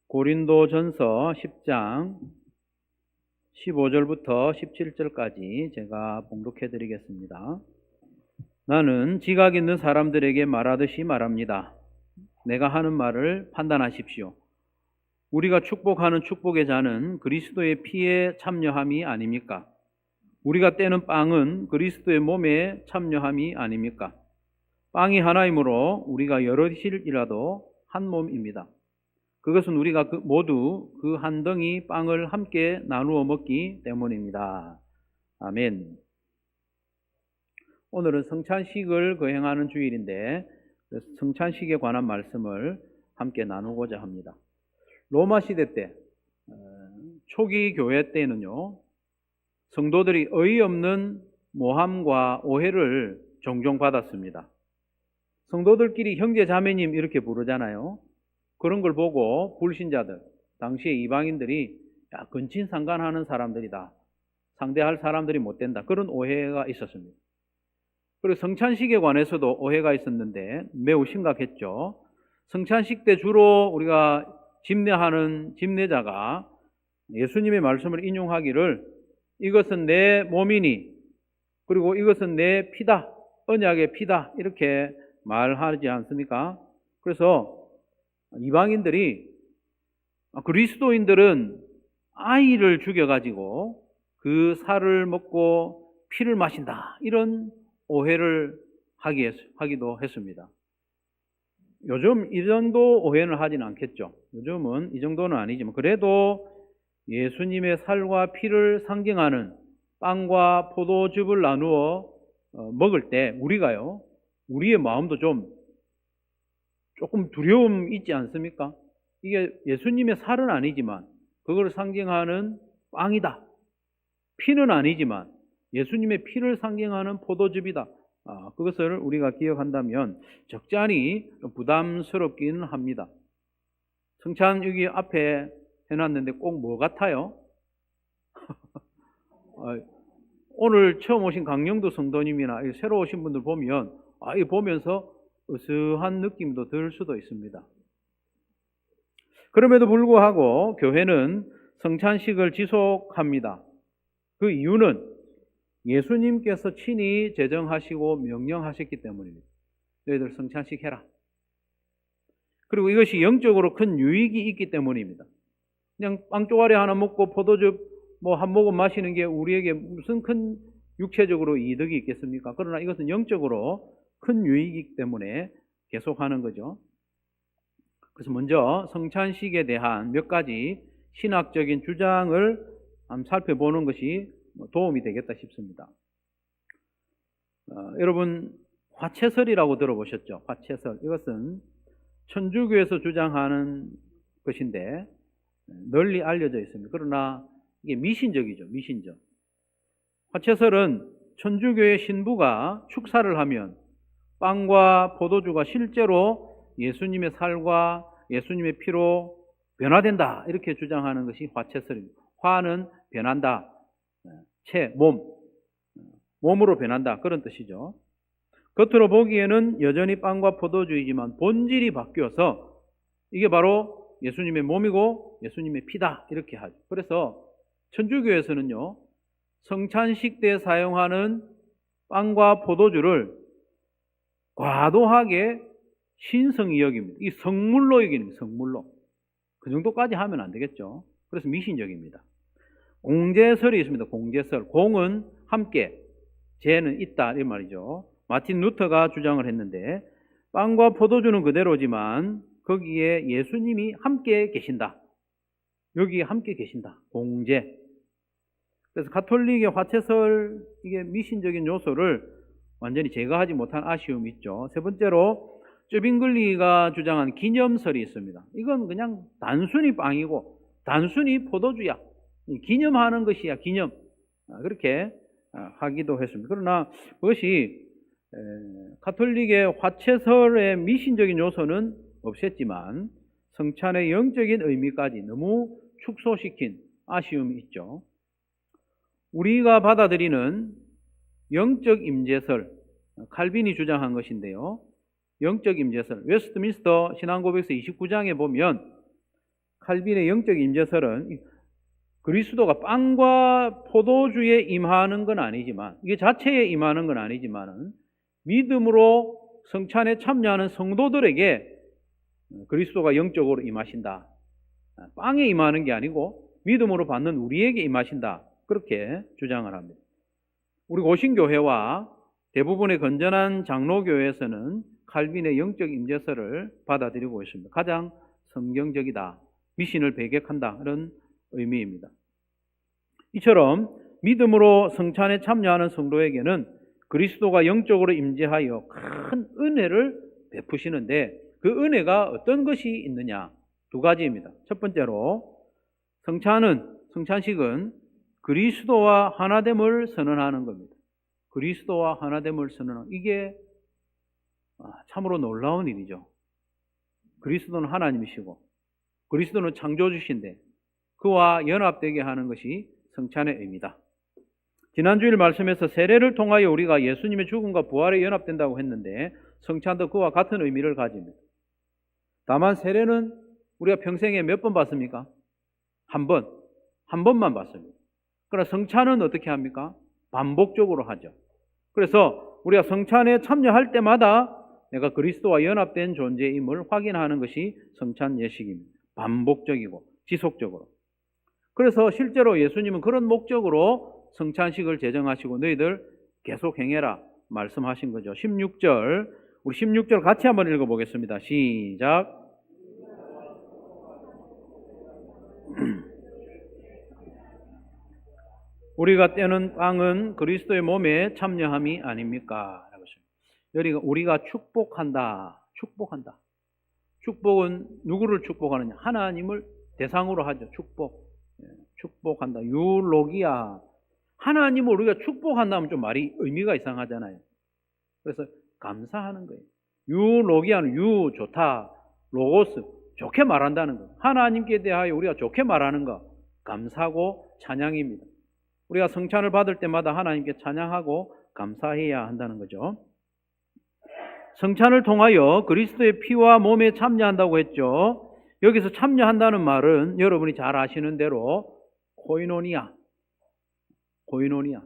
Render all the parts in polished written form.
고린도전서 10장 15절부터 17절까지 제가 봉독해 드리겠습니다. 나는 지각 있는 사람들에게 말하듯이 말합니다. 내가 하는 말을 판단하십시오. 우리가 축복하는 축복의 잔은 그리스도의 피에 참여함이 아닙니까? 우리가 떼는 빵은 그리스도의 몸에 참여함이 아닙니까? 빵이 하나이므로 우리가 여럿일지라도 한 몸입니다. 그것은 우리가 모두 그 한 덩이 빵을 함께 나누어 먹기 때문입니다. 아멘. 오늘은 성찬식을 거행하는 주일인데 성찬식에 관한 말씀을 함께 나누고자 합니다. 로마 시대 때, 초기 교회 때는요, 성도들이 어이없는 모함과 오해를 종종 받았습니다. 성도들끼리 형제 자매님 이렇게 부르잖아요. 그런 걸 보고 불신자들, 당시의 이방인들이 근친상간하는 사람들이다, 상대할 사람들이 못 된다, 그런 오해가 있었습니다. 그리고 성찬식에 관해서도 오해가 있었는데 매우 심각했죠. 성찬식 때 주로 우리가 집례하는 집례자가 예수님의 말씀을 인용하기를 이것은 내 몸이니 그리고 이것은 내 피다, 언약의 피다, 이렇게 말하지 않습니까? 그래서 이방인들이, 그리스도인들은 아이를 죽여가지고 그 살을 먹고 피를 마신다, 이런 오해를 하기도 했습니다. 요즘 이 정도 오해는 하진 않겠죠. 요즘은 이 정도는 아니지만 그래도 예수님의 살과 피를 상징하는 빵과 포도즙을 나누어 먹을 때 우리가요, 우리의 마음도 조금 두려움 있지 않습니까? 이게 예수님의 살은 아니지만 그걸 상징하는 빵이다. 피는 아니지만 예수님의 피를 상징하는 포도즙이다. 그것을 우리가 기억한다면 적잖이 좀 부담스럽기는 합니다. 성찬 여기 앞에 해놨는데 꼭 뭐 같아요? 오늘 처음 오신 강영도 성도님이나 새로 오신 분들 보면 이거 보면서 으스한 느낌도 들 수도 있습니다. 그럼에도 불구하고 교회는 성찬식을 지속합니다. 그 이유는 예수님께서 친히 제정하시고 명령하셨기 때문입니다. 너희들 성찬식 해라. 그리고 이것이 영적으로 큰 유익이 있기 때문입니다. 그냥 빵 쪼가리 하나 먹고 포도즙 한 모금 마시는 게 우리에게 무슨 큰 육체적으로 이득이 있겠습니까? 그러나 이것은 영적으로 큰 유익이기 때문에 계속하는 거죠. 그래서 먼저 성찬식에 대한 몇 가지 신학적인 주장을 한번 살펴보는 것이 도움이 되겠다 싶습니다. 여러분, 화채설이라고 들어보셨죠? 화채설. 이것은 천주교에서 주장하는 것인데 널리 알려져 있습니다. 그러나 이게 미신적이죠. 미신적. 화채설은 천주교의 신부가 축사를 하면 빵과 포도주가 실제로 예수님의 살과 예수님의 피로 변화된다, 이렇게 주장하는 것이 화채설입니다. 화는 변한다, 몸으로 변한다, 그런 뜻이죠. 겉으로 보기에는 여전히 빵과 포도주이지만 본질이 바뀌어서 이게 바로 예수님의 몸이고 예수님의 피다, 이렇게 하죠. 그래서 천주교에서는요, 성찬식 때 사용하는 빵과 포도주를 과도하게 신성히 여깁니다. 이 성물로 여기는, 성물로. 그 정도까지 하면 안 되겠죠. 그래서 미신적입니다. 공제설이 있습니다. 공제설. 공은 함께, 제는 있다, 이 말이죠. 마틴 루터가 주장을 했는데 빵과 포도주는 그대로지만 거기에 예수님이 함께 계신다. 여기에 함께 계신다. 공제. 그래서 가톨릭의 화채설, 이게 미신적인 요소를 완전히 제거하지 못한 아쉬움이 있죠. 세 번째로 쯔빙글리가 주장한 기념설이 있습니다. 이건 그냥 단순히 빵이고 단순히 포도주야, 기념하는 것이야, 기념, 그렇게 하기도 했습니다. 그러나 그것이 가톨릭의 화채설의 미신적인 요소는 없앴지만 성찬의 영적인 의미까지 너무 축소시킨 아쉬움이 있죠. 우리가 받아들이는 영적 임재설, 칼빈이 주장한 것인데요. 영적 임재설, 웨스트민스터 신앙고백서 29장에 보면 칼빈의 영적 임재설은 그리스도가 빵과 포도주에 임하는 건 아니지만, 이게 자체에 임하는 건 아니지만은 믿음으로 성찬에 참여하는 성도들에게 그리스도가 영적으로 임하신다. 빵에 임하는 게 아니고 믿음으로 받는 우리에게 임하신다. 그렇게 주장을 합니다. 우리 고신교회와 대부분의 건전한 장로교회에서는 칼빈의 영적 임재설을 받아들이고 있습니다. 가장 성경적이다. 미신을 배격한다. 이런 의미입니다. 이처럼 믿음으로 성찬에 참여하는 성도에게는 그리스도가 영적으로 임재하여 큰 은혜를 베푸시는데, 그 은혜가 어떤 것이 있느냐? 두 가지입니다. 첫 번째로 성찬식은 그리스도와 하나됨을 선언하는 겁니다. 그리스도와 하나됨을 선언하는, 이게 참으로 놀라운 일이죠. 그리스도는 하나님이시고 그리스도는 창조주신데 그와 연합되게 하는 것이 성찬의 의미다. 지난 주일 말씀에서 세례를 통하여 우리가 예수님의 죽음과 부활에 연합된다고 했는데, 성찬도 그와 같은 의미를 가집니다. 다만 세례는 우리가 평생에 몇 번 받습니까? 한 번만 받습니다. 그러나 성찬은 어떻게 합니까? 반복적으로 하죠. 그래서 우리가 성찬에 참여할 때마다 내가 그리스도와 연합된 존재임을 확인하는 것이 성찬 예식입니다. 반복적이고 지속적으로. 그래서 실제로 예수님은 그런 목적으로 성찬식을 제정하시고 너희들 계속 행해라 말씀하신 거죠. 16절, 우리 16절 같이 한번 읽어보겠습니다. 시작. 우리가 떼는 빵은 그리스도의 몸에 참여함이 아닙니까? 여기가 우리가 축복한다. 축복은 누구를 축복하느냐? 하나님을 대상으로 하죠. 축복한다. 유로기아. 하나님을 우리가 축복한다면 좀 말이 의미가 이상하잖아요. 그래서 감사하는 거예요. 유로기아는 좋다. 로고스, 좋게 말한다는 거. 하나님께 대하여 우리가 좋게 말하는 거, 감사하고 찬양입니다. 우리가 성찬을 받을 때마다 하나님께 찬양하고 감사해야 한다는 거죠. 성찬을 통하여 그리스도의 피와 몸에 참여한다고 했죠. 여기서 참여한다는 말은 여러분이 잘 아시는 대로 코이노니아.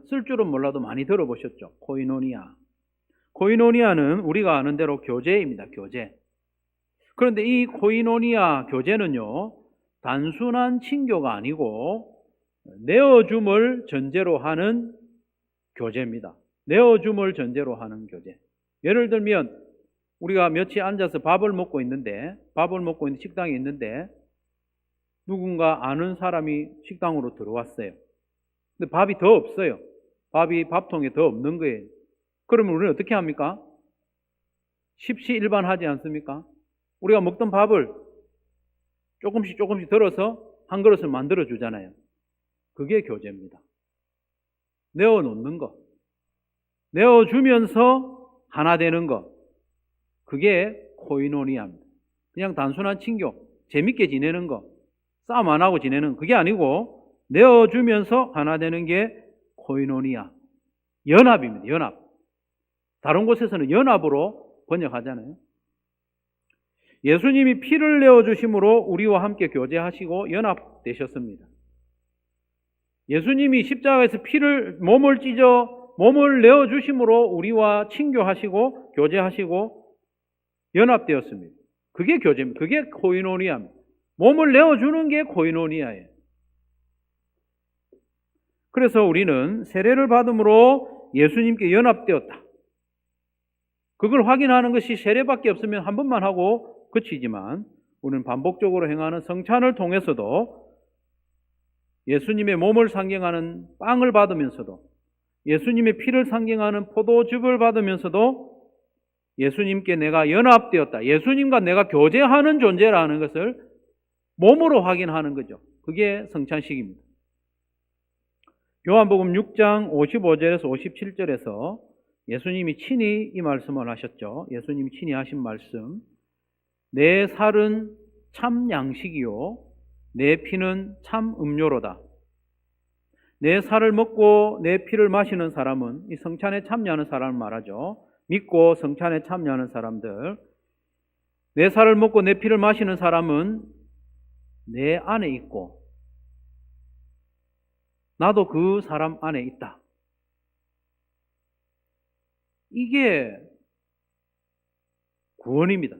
쓸 줄은 몰라도 많이 들어보셨죠. 코이노니아는 우리가 아는 대로 교제입니다. 교제. 그런데 이 코이노니아 교제는요, 단순한 친교가 아니고 내어줌을 전제로 하는 교제입니다. 내어줌을 전제로 하는 교제. 예를 들면 우리가 며칠 앉아서 밥을 먹고 있는데 식당에 있는데 누군가 아는 사람이 식당으로 들어왔어요. 근데 밥이 더 없어요. 밥이 밥통에 더 없는 거예요. 그러면 우리는 어떻게 합니까? 십시일반하지 않습니까? 우리가 먹던 밥을 조금씩 덜어서 한 그릇을 만들어 주잖아요. 그게 교제입니다. 내어놓는 거. 내어주면서 하나 되는 거. 그게 코이노니아입니다. 그냥 단순한 친교, 재밌게 지내는 거, 싸움 안 하고 지내는 그게 아니고 내어주면서 하나 되는 게 코이노니아. 연합입니다. 연합. 다른 곳에서는 연합으로 번역하잖아요. 예수님이 피를 내어주심으로 우리와 함께 교제하시고 연합되셨습니다. 예수님이 십자가에서 몸을 찢어 몸을 내어주심으로 우리와 친교하시고 교제하시고 연합되었습니다. 그게 교제입니다. 그게 코이노니아입니다. 몸을 내어주는 게 코이노니아예요. 그래서 우리는 세례를 받음으로 예수님께 연합되었다. 그걸 확인하는 것이 세례밖에 없으면 한 번만 하고 그치지만 우리는 반복적으로 행하는 성찬을 통해서도 예수님의 몸을 상징하는 빵을 받으면서도 예수님의 피를 상징하는 포도즙을 받으면서도 예수님께 내가 연합되었다. 예수님과 내가 교제하는 존재라는 것을 몸으로 확인하는 거죠. 그게 성찬식입니다. 요한복음 6장 55절에서 57절에서 예수님이 친히 이 말씀을 하셨죠. 예수님이 친히 하신 말씀. 내 살은 참 양식이요 내 피는 참 음료로다. 내 살을 먹고 내 피를 마시는 사람은, 이 성찬에 참여하는 사람을 말하죠. 믿고 성찬에 참여하는 사람들. 내 살을 먹고 내 피를 마시는 사람은 내 안에 있고 나도 그 사람 안에 있다. 이게 구원입니다.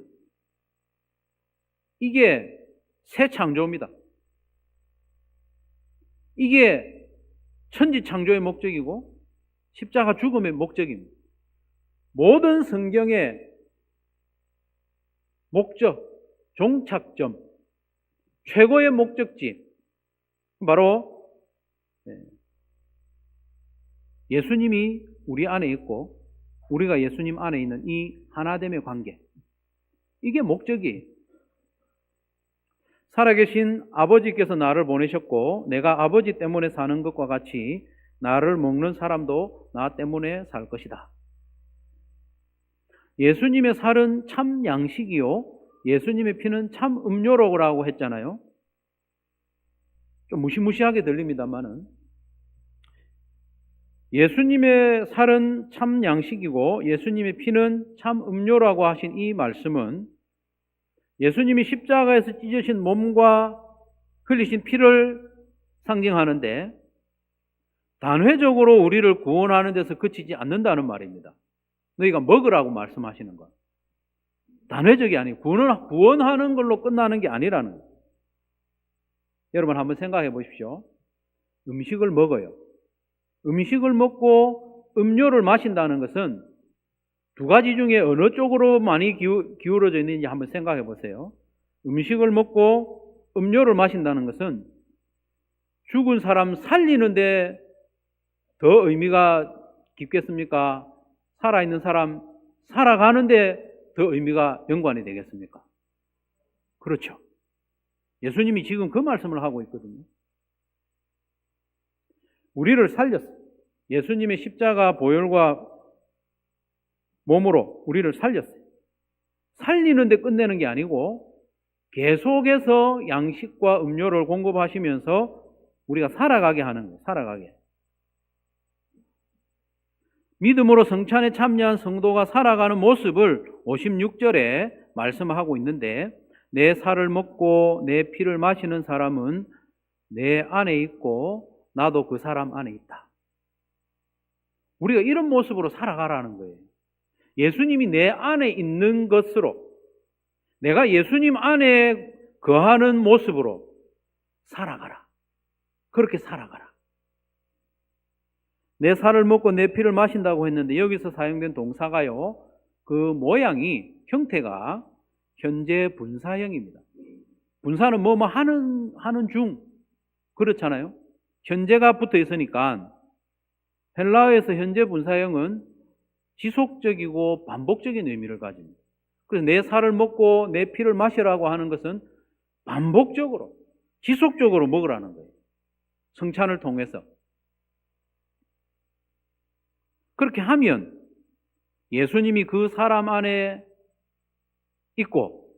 이게 새 창조입니다. 이게 천지 창조의 목적이고 십자가 죽음의 목적입니다. 모든 성경의 목적, 종착점, 최고의 목적지 바로 예수님이 우리 안에 있고 우리가 예수님 안에 있는 이 하나됨의 관계, 이게 목적이에요. 살아계신 아버지께서 나를 보내셨고 내가 아버지 때문에 사는 것과 같이 나를 먹는 사람도 나 때문에 살 것이다. 예수님의 살은 참 양식이요 예수님의 피는 참 음료라고 했잖아요. 좀 무시무시하게 들립니다만은 예수님의 살은 참 양식이고 예수님의 피는 참 음료라고 하신 이 말씀은 예수님이 십자가에서 찢으신 몸과 흘리신 피를 상징하는데 단회적으로 우리를 구원하는 데서 그치지 않는다는 말입니다. 너희가 먹으라고 말씀하시는 것. 단회적이 아니고 구원하는 걸로 끝나는 게 아니라는 거예요. 여러분 한번 생각해 보십시오. 음식을 먹어요. 음식을 먹고 음료를 마신다는 것은 두 가지 중에 어느 쪽으로 많이 기울어져 있는지 한번 생각해 보세요. 음식을 먹고 음료를 마신다는 것은 죽은 사람 살리는데 더 의미가 깊겠습니까? 살아있는 사람 살아가는데 더 의미가 연관이 되겠습니까? 그렇죠. 예수님이 지금 그 말씀을 하고 있거든요. 우리를 살렸어요. 예수님의 십자가 보혈과 몸으로 우리를 살렸어요. 살리는데 끝내는 게 아니고 계속해서 양식과 음료를 공급하시면서 우리가 살아가게 하는 거예요. 살아가게. 믿음으로 성찬에 참여한 성도가 살아가는 모습을 56절에 말씀하고 있는데 내 살을 먹고 내 피를 마시는 사람은 내 안에 있고 나도 그 사람 안에 있다. 우리가 이런 모습으로 살아가라는 거예요. 예수님이 내 안에 있는 것으로 내가 예수님 안에 거하는 모습으로 살아가라. 그렇게 살아가라. 내 살을 먹고 내 피를 마신다고 했는데 여기서 사용된 동사가요. 그 모양이 형태가 현재 분사형입니다. 분사는 뭐 하는 중 그렇잖아요. 현재가 붙어 있으니까 헬라어에서 현재 분사형은 지속적이고 반복적인 의미를 가집니다. 그래서 내 살을 먹고 내 피를 마시라고 하는 것은 반복적으로 지속적으로 먹으라는 거예요. 성찬을 통해서. 그렇게 하면 예수님이 그 사람 안에 있고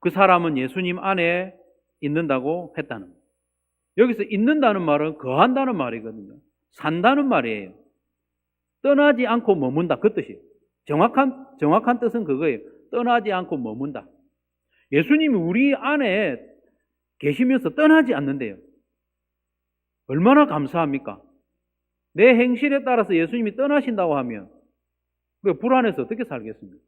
그 사람은 예수님 안에 있는다고 했다는 거예요. 여기서 있는다는 말은 거한다는 말이거든요. 산다는 말이에요. 떠나지 않고 머문다 그 뜻이에요. 정확한 뜻은 그거예요. 떠나지 않고 머문다. 예수님이 우리 안에 계시면서 떠나지 않는데요. 얼마나 감사합니까? 내 행실에 따라서 예수님이 떠나신다고 하면 그 불안해서 어떻게 살겠습니까?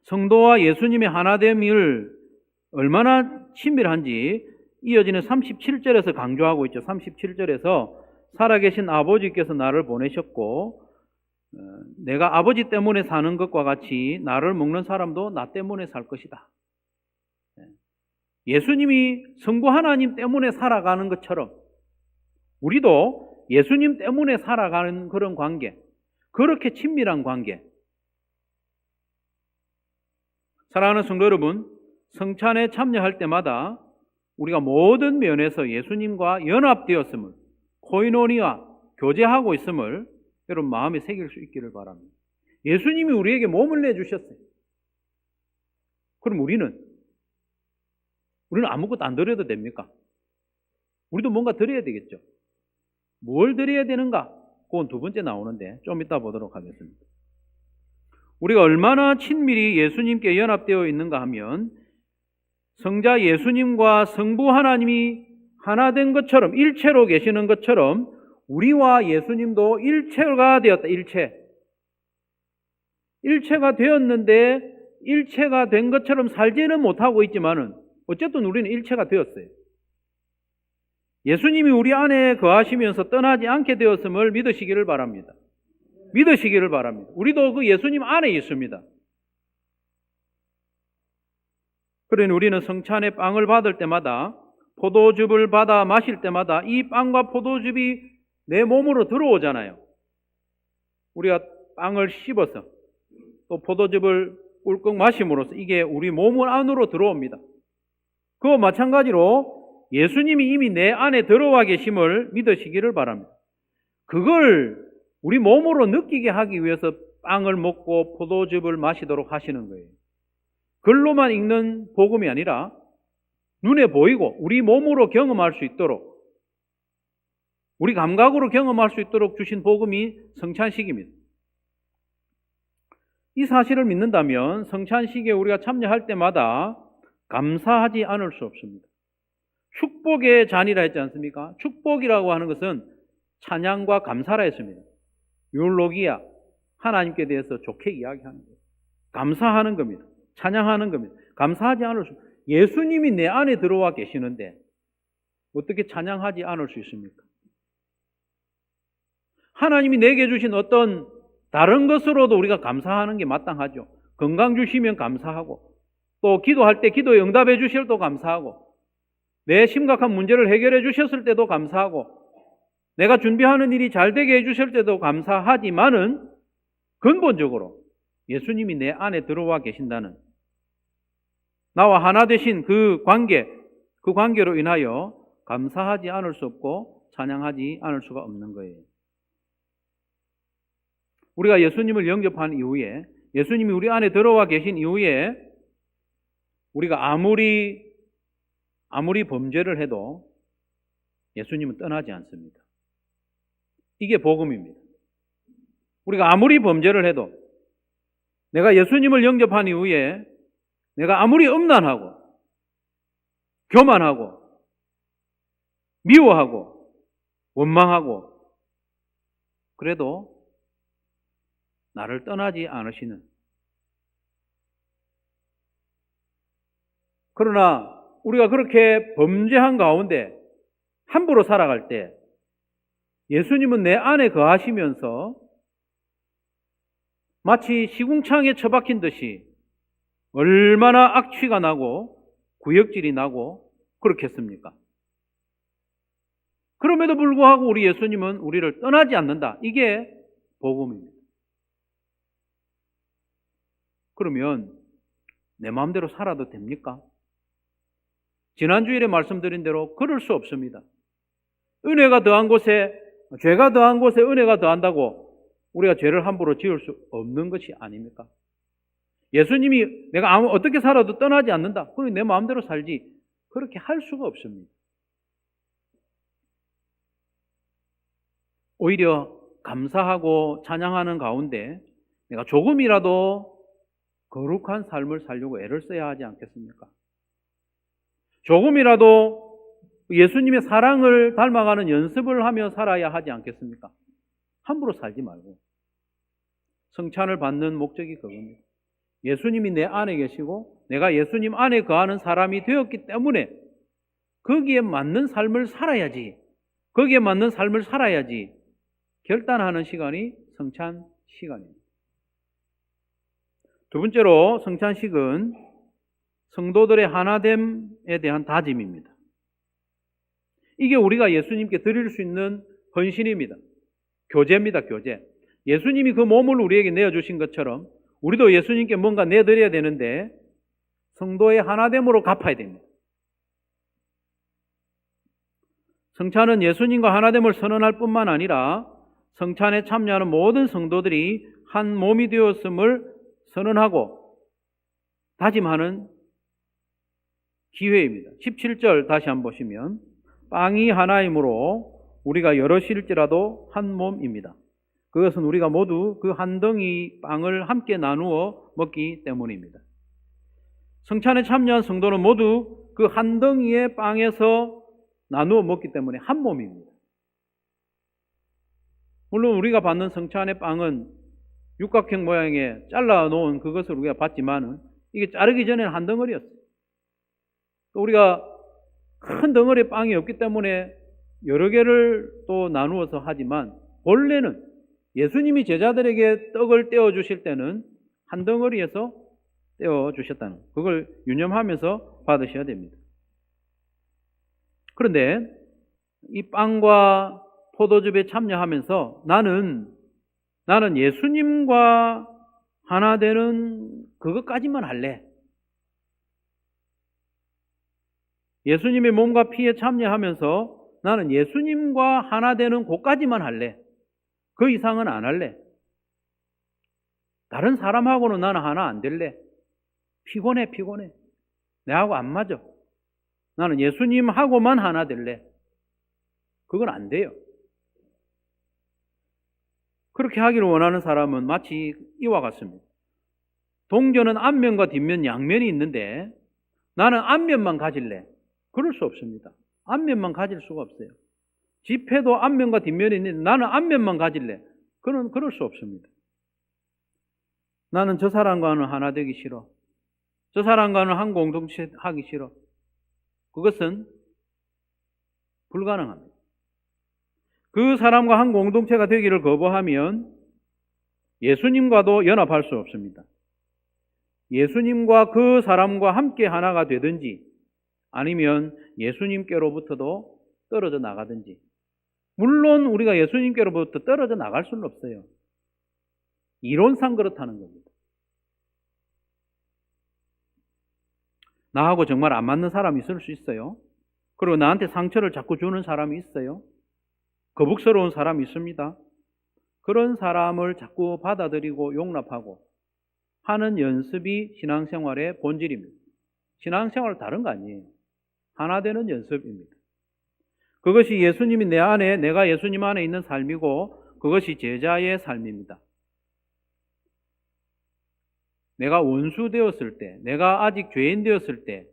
성도와 예수님의 하나됨을 얼마나 친밀한지 이어지는 37절에서 강조하고 있죠. 37절에서 살아계신 아버지께서 나를 보내셨고 내가 아버지 때문에 사는 것과 같이 나를 먹는 사람도 나 때문에 살 것이다. 예수님이 성부 하나님 때문에 살아가는 것처럼 우리도 예수님 때문에 살아가는 그런 관계, 그렇게 친밀한 관계. 사랑하는 성도 여러분, 성찬에 참여할 때마다 우리가 모든 면에서 예수님과 연합되었음을, 코이노니아, 교제하고 있음을 여러분 마음에 새길 수 있기를 바랍니다. 예수님이 우리에게 몸을 내주셨어요. 그럼 우리는 아무것도 안 드려도 됩니까? 우리도 뭔가 드려야 되겠죠. 뭘 드려야 되는가? 그건 두 번째 나오는데 좀 이따 보도록 하겠습니다. 우리가 얼마나 친밀히 예수님께 연합되어 있는가 하면 성자 예수님과 성부 하나님이 하나 된 것처럼, 일체로 계시는 것처럼 우리와 예수님도 일체가 되었다. 일체가 되었는데 일체가 된 것처럼 살지는 못하고 있지만은 어쨌든 우리는 일체가 되었어요. 예수님이 우리 안에 거하시면서 떠나지 않게 되었음을 믿으시기를 바랍니다. 믿으시기를 바랍니다. 우리도 그 예수님 안에 있습니다. 그러니 우리는 성찬의 빵을 받을 때마다, 포도즙을 받아 마실 때마다 이 빵과 포도즙이 내 몸으로 들어오잖아요. 우리가 빵을 씹어서 또 포도즙을 꿀꺽 마심으로써 이게 우리 몸 안으로 들어옵니다. 그와 마찬가지로 예수님이 이미 내 안에 들어와 계심을 믿으시기를 바랍니다. 그걸 우리 몸으로 느끼게 하기 위해서 빵을 먹고 포도즙을 마시도록 하시는 거예요. 글로만 읽는 복음이 아니라 눈에 보이고 우리 몸으로 경험할 수 있도록, 우리 감각으로 경험할 수 있도록 주신 복음이 성찬식입니다. 이 사실을 믿는다면 성찬식에 우리가 참여할 때마다 감사하지 않을 수 없습니다. 축복의 잔이라 했지 않습니까? 축복이라고 하는 것은 찬양과 감사라 했습니다. 율로기야, 하나님께 대해서 좋게 이야기하는 거예요. 감사하는 겁니다. 찬양하는 겁니다. 감사하지 않을 수, 예수님이 내 안에 들어와 계시는데 어떻게 찬양하지 않을 수 있습니까? 하나님이 내게 주신 어떤 다른 것으로도 우리가 감사하는 게 마땅하죠. 건강 주시면 감사하고, 또 기도할 때 기도에 응답해 주실 때도 감사하고, 내 심각한 문제를 해결해 주셨을 때도 감사하고, 내가 준비하는 일이 잘 되게 해주실 때도 감사하지만은 근본적으로 예수님이 내 안에 들어와 계신다는, 나와 하나 되신 그 관계로 인하여 감사하지 않을 수 없고 찬양하지 않을 수가 없는 거예요. 우리가 예수님을 영접한 이후에, 예수님이 우리 안에 들어와 계신 이후에 우리가 아무리 범죄를 해도 예수님은 떠나지 않습니다. 이게 복음입니다. 우리가 아무리 범죄를 해도, 내가 예수님을 영접한 이후에 내가 아무리 음란하고 교만하고 미워하고 원망하고 그래도 나를 떠나지 않으시는, 그러나 우리가 그렇게 범죄한 가운데 함부로 살아갈 때 예수님은 내 안에 거하시면서 마치 시궁창에 처박힌 듯이 얼마나 악취가 나고 구역질이 나고 그렇겠습니까? 그럼에도 불구하고 우리 예수님은 우리를 떠나지 않는다. 이게 복음입니다. 그러면 내 마음대로 살아도 됩니까? 지난주일에 말씀드린 대로 그럴 수 없습니다. 은혜가 더한 곳에, 죄가 더한 곳에 은혜가 더한다고 우리가 죄를 함부로 지을 수 없는 것이 아닙니까? 예수님이 내가 어떻게 살아도 떠나지 않는다. 그럼 내 마음대로 살지. 그렇게 할 수가 없습니다. 오히려 감사하고 찬양하는 가운데 내가 조금이라도 거룩한 삶을 살려고 애를 써야 하지 않겠습니까? 조금이라도 예수님의 사랑을 닮아가는 연습을 하며 살아야 하지 않겠습니까? 함부로 살지 말고. 성찬을 받는 목적이 그겁니다. 예수님이 내 안에 계시고 내가 예수님 안에 거하는 사람이 되었기 때문에 거기에 맞는 삶을 살아야지, 거기에 맞는 삶을 살아야지 결단하는 시간이 성찬 시간입니다. 두 번째로 성찬식은 성도들의 하나됨에 대한 다짐입니다. 이게 우리가 예수님께 드릴 수 있는 헌신입니다. 교제입니다, 교제. 예수님이 그 몸을 우리에게 내어주신 것처럼 우리도 예수님께 뭔가 내드려야 되는데 성도의 하나됨으로 갚아야 됩니다. 성찬은 예수님과 하나됨을 선언할 뿐만 아니라 성찬에 참여하는 모든 성도들이 한 몸이 되었음을 선언하고 다짐하는 기회입니다. 17절 다시 한번 보시면 빵이 하나이므로 우리가 여럿일지라도 한 몸입니다. 그것은 우리가 모두 그 한 덩이 빵을 함께 나누어 먹기 때문입니다. 성찬에 참여한 성도는 모두 그 한 덩이의 빵에서 나누어 먹기 때문에 한 몸입니다. 물론 우리가 받는 성찬의 빵은 육각형 모양의 잘라 놓은 그것을 우리가 받지만은 이게 자르기 전에는 한 덩어리였어요. 또 우리가 큰 덩어리의 빵이 없기 때문에 여러 개를 또 나누어서 하지만 본래는 예수님이 제자들에게 떡을 떼어 주실 때는 한 덩어리에서 떼어 주셨다는 그걸 유념하면서 받으셔야 됩니다. 그런데 이 빵과 포도즙에 참여하면서 나는 예수님과 하나 되는 그것까지만 할래. 예수님의 몸과 피에 참여하면서 나는 예수님과 하나 되는 그것까지만 할래. 그 이상은 안 할래. 다른 사람하고는 나는 하나 안 될래. 피곤해. 내하고 안 맞아. 나는 예수님하고만 하나 될래. 그건 안 돼요. 그렇게 하기를 원하는 사람은 마치 이와 같습니다. 동전은 앞면과 뒷면 양면이 있는데 나는 앞면만 가질래. 그럴 수 없습니다. 앞면만 가질 수가 없어요. 지폐도 앞면과 뒷면이 있는데 나는 앞면만 가질래. 그럴 수 없습니다. 나는 저 사람과는 하나 되기 싫어. 저 사람과는 한 공동체 하기 싫어. 그것은 불가능합니다. 그 사람과 한 공동체가 되기를 거부하면 예수님과도 연합할 수 없습니다. 예수님과 그 사람과 함께 하나가 되든지 아니면 예수님께로부터도 떨어져 나가든지. 물론 우리가 예수님께로부터 떨어져 나갈 수는 없어요. 이론상 그렇다는 겁니다. 나하고 정말 안 맞는 사람이 있을 수 있어요. 그리고 나한테 상처를 자꾸 주는 사람이 있어요. 거북스러운 사람이 있습니다. 그런 사람을 자꾸 받아들이고 용납하고 하는 연습이 신앙생활의 본질입니다. 신앙생활은 다른 거 아니에요. 하나 되는 연습입니다. 그것이 예수님이 내 안에, 내가 예수님 안에 있는 삶이고 그것이 제자의 삶입니다. 내가 원수 되었을 때, 내가 아직 죄인 되었을 때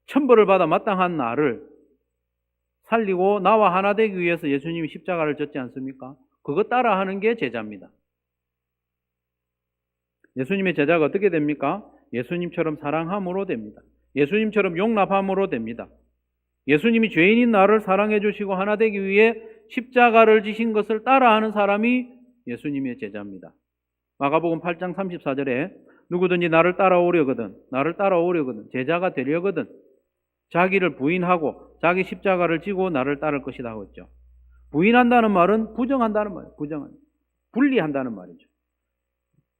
천벌을 받아 마땅한 나를 살리고 나와 하나 되기 위해서 예수님이 십자가를 졌지 않습니까? 그거 따라하는 게 제자입니다. 예수님의 제자가 어떻게 됩니까? 예수님처럼 사랑함으로 됩니다. 예수님처럼 용납함으로 됩니다. 예수님이 죄인인 나를 사랑해 주시고 하나 되기 위해 십자가를 지신 것을 따라하는 사람이 예수님의 제자입니다. 마가복음 8장 34절에 누구든지 나를 따라오려거든 제자가 되려거든 자기를 부인하고 자기 십자가를 지고 나를 따를 것이다 하고 있죠. 부인한다는 말은 부정한다는 말이에요. 분리한다는 말이죠.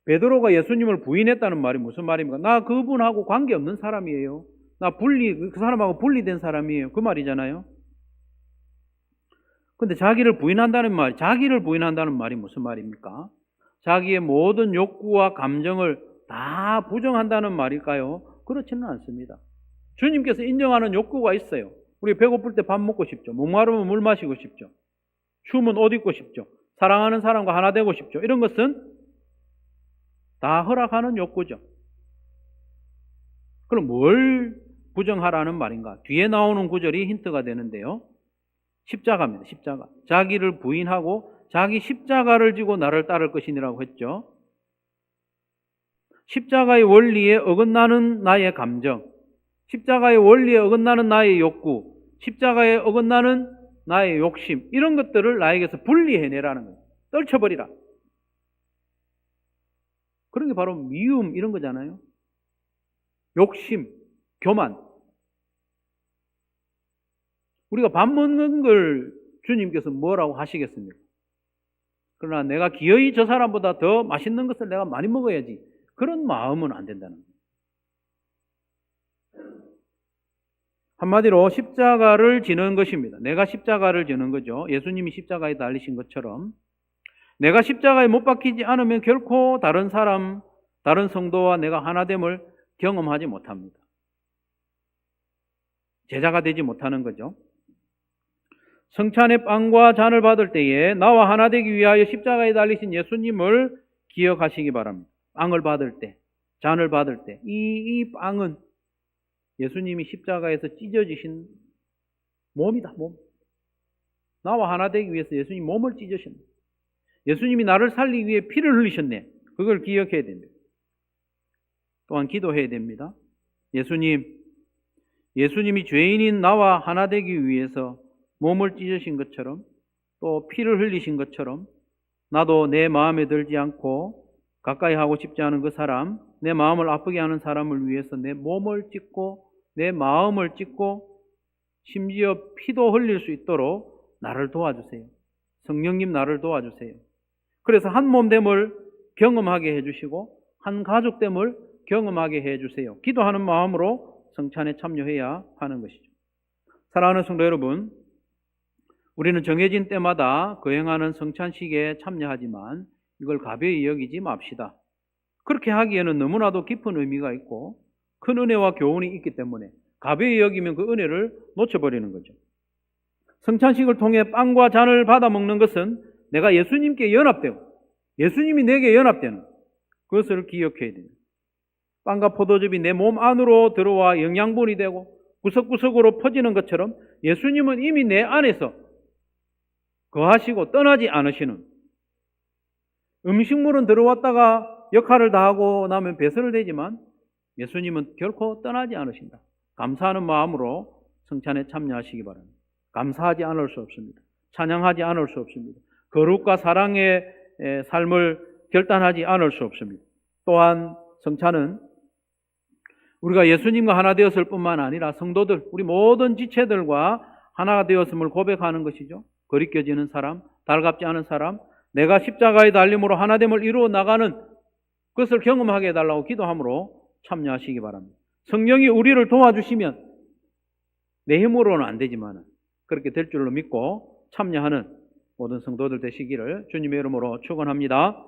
베드로가 예수님을 부인했다는 말이 무슨 말입니까? 나 그분하고 관계없는 사람이에요. 그 사람하고 분리된 사람이에요. 그 말이잖아요. 근데 자기를 부인한다는 말이 무슨 말입니까? 자기의 모든 욕구와 감정을 다 부정한다는 말일까요? 그렇지는 않습니다. 주님께서 인정하는 욕구가 있어요. 우리 배고플 때 밥 먹고 싶죠. 목마르면 물 마시고 싶죠. 추우면 옷 입고 싶죠. 사랑하는 사람과 하나 되고 싶죠. 이런 것은 다 허락하는 욕구죠. 그럼 뭘 부정하라는 말인가? 뒤에 나오는 구절이 힌트가 되는데요. 십자가입니다. 십자가. 자기를 부인하고 자기 십자가를 지고 나를 따를 것이니라고 했죠. 십자가의 원리에 어긋나는 나의 감정, 십자가의 원리에 어긋나는 나의 욕구, 십자가에 어긋나는 나의 욕심, 이런 것들을 나에게서 분리해내라는 거예요. 떨쳐버리라. 그런 게 바로 미움 이런 거잖아요. 욕심, 교만. 우리가 밥 먹는 걸 주님께서 뭐라고 하시겠습니까? 그러나 내가 기어이 저 사람보다 더 맛있는 것을 내가 많이 먹어야지. 그런 마음은 안 된다는 거예요. 한마디로 십자가를 지는 것입니다. 내가 십자가를 지는 거죠. 예수님이 십자가에 달리신 것처럼 내가 십자가에 못 박히지 않으면 결코 다른 성도와 내가 하나됨을 경험하지 못합니다. 제자가 되지 못하는 거죠. 성찬의 빵과 잔을 받을 때에 나와 하나 되기 위하여 십자가에 달리신 예수님을 기억하시기 바랍니다. 빵을 받을 때, 잔을 받을 때, 이 빵은 예수님이 십자가에서 찢어지신 몸이다, 몸. 나와 하나 되기 위해서 예수님 몸을 찢으셨네. 예수님이 나를 살리기 위해 피를 흘리셨네. 그걸 기억해야 됩니다. 또한 기도해야 됩니다. 예수님이 죄인인 나와 하나 되기 위해서 몸을 찢으신 것처럼 또 피를 흘리신 것처럼 나도 내 마음에 들지 않고 가까이 하고 싶지 않은 그 사람, 내 마음을 아프게 하는 사람을 위해서 내 몸을 찢고 내 마음을 찢고 심지어 피도 흘릴 수 있도록 나를 도와주세요. 성령님 나를 도와주세요. 그래서 한 몸됨을 경험하게 해주시고 한 가족됨을 경험하게 해주세요. 기도하는 마음으로 성찬에 참여해야 하는 것이죠. 사랑하는 성도 여러분, 우리는 정해진 때마다 거행하는 성찬식에 참여하지만 이걸 가벼이 여기지 맙시다. 그렇게 하기에는 너무나도 깊은 의미가 있고 큰 은혜와 교훈이 있기 때문에 가벼이 여기면 그 은혜를 놓쳐버리는 거죠. 성찬식을 통해 빵과 잔을 받아 먹는 것은 내가 예수님께 연합되고 예수님이 내게 연합되는 그것을 기억해야 됩니다. 빵과 포도즙이 내 몸 안으로 들어와 영양분이 되고 구석구석으로 퍼지는 것처럼 예수님은 이미 내 안에서 거하시고 떠나지 않으시는, 음식물은 들어왔다가 역할을 다하고 나면 배설되지만 예수님은 결코 떠나지 않으신다. 감사하는 마음으로 성찬에 참여하시기 바랍니다. 감사하지 않을 수 없습니다. 찬양하지 않을 수 없습니다. 거룩과 사랑의 삶을 결단하지 않을 수 없습니다. 또한 성찬은 우리가 예수님과 하나 되었을 뿐만 아니라 성도들, 우리 모든 지체들과 하나가 되었음을 고백하는 것이죠. 거리껴지는 사람, 달갑지 않은 사람, 내가 십자가의 달림으로 하나됨을 이루어 나가는 그것을 경험하게 해달라고 기도함으로 참여하시기 바랍니다. 성령이 우리를 도와주시면 내 힘으로는 안 되지만 그렇게 될 줄로 믿고 참여하는 모든 성도들 되시기를 주님의 이름으로 축원합니다.